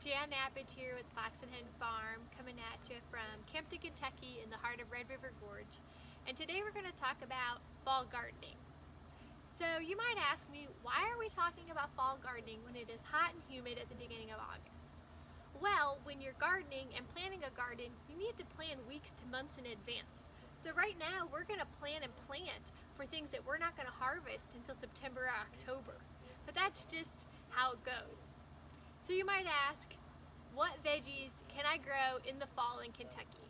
Jan Nappage here with Fox and Hen Farm, coming at you from Campton, Kentucky in the heart of Red River Gorge. And today we're going to talk about fall gardening. So you might ask me, why are we talking about fall gardening when it is hot and humid at the beginning of August? Well, when you're gardening and planting a garden, you need to plan weeks to months in advance. So right now we're going to plan and plant for things that we're not going to harvest until September or October. But that's just how it goes. So you might ask, what veggies can I grow in the fall in Kentucky?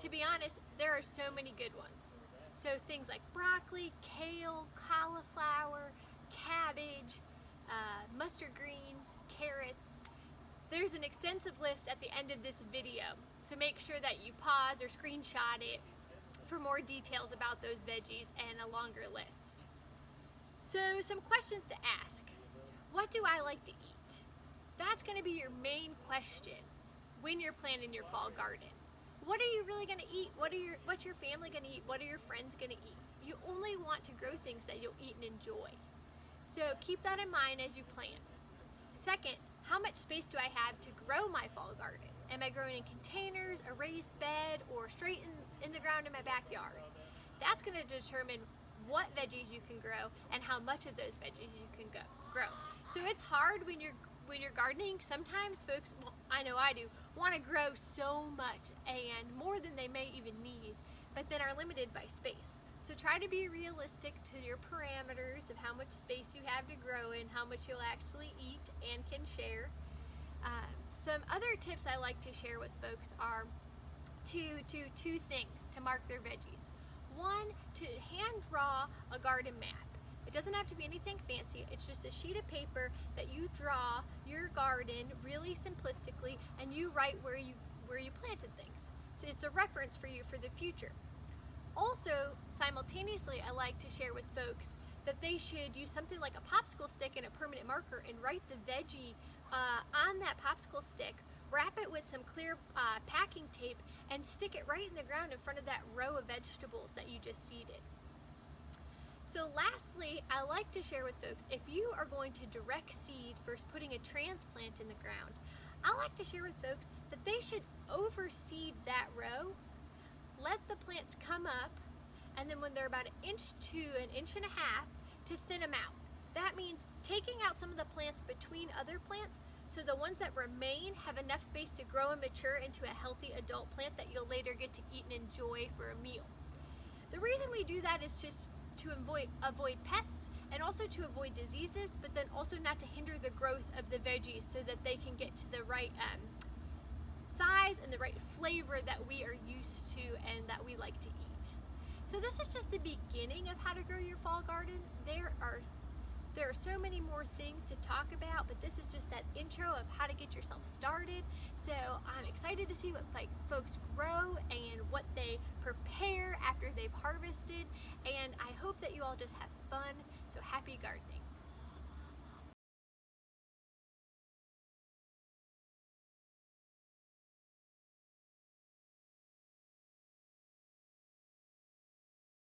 To be honest, there are so many good ones. So things like broccoli, kale, cauliflower, cabbage, mustard greens, carrots. There's an extensive list at the end of this video, so make sure that you pause or screenshot it for more details about those veggies and a longer list. So some questions to ask. What do I like to eat? That's going to be your main question when you're planting your fall garden. What are you really going to eat? What's your family going to eat? What are your friends going to eat? You only want to grow things that you'll eat and enjoy. So keep that in mind as you plan. Second, how much space do I have to grow my fall garden? Am I growing in containers, a raised bed, or straight in the ground in my backyard? That's going to determine what veggies you can grow and how much of those veggies you can grow. So it's hard when you're gardening. Sometimes folks, well, I know I do, want to grow so much and more than they may even need, but then are limited by space. So try to be realistic to your parameters of how much space you have to grow in, how much you'll actually eat and can share. Some other tips I like to share with folks are two things to mark their veggies. One, to hand draw a garden map. It doesn't have to be anything fancy. It's just a sheet of paper that you draw your garden really simplistically, and you write where you planted things. So it's a reference for you for the future. Also, simultaneously, I like to share with folks that they should use something like a popsicle stick and a permanent marker and write the veggie on that popsicle stick, wrap it with some clear packing tape, and stick it right in the ground in front of that row of vegetables that you just seeded. So lastly, I like to share with folks, if you are going to direct seed versus putting a transplant in the ground, I like to share with folks that they should overseed that row, let the plants come up, and then when they're about 1 inch to 1.5 inches, to thin them out. That means taking out some of the plants between other plants, so the ones that remain have enough space to grow and mature into a healthy adult plant that you'll later get to eat and enjoy for a meal. The reason we do that is just to avoid pests and also to avoid diseases, but then also not to hinder the growth of the veggies so that they can get to the right size and the right flavor that we are used to and that we like to eat. So this is just the beginning of how to grow your fall garden. There are so many more things to talk about, but this is just that intro of how to get yourself started. So I'm excited to see what folks grow and what they prepare after they've harvested, and I hope that you all just have fun. So happy gardening.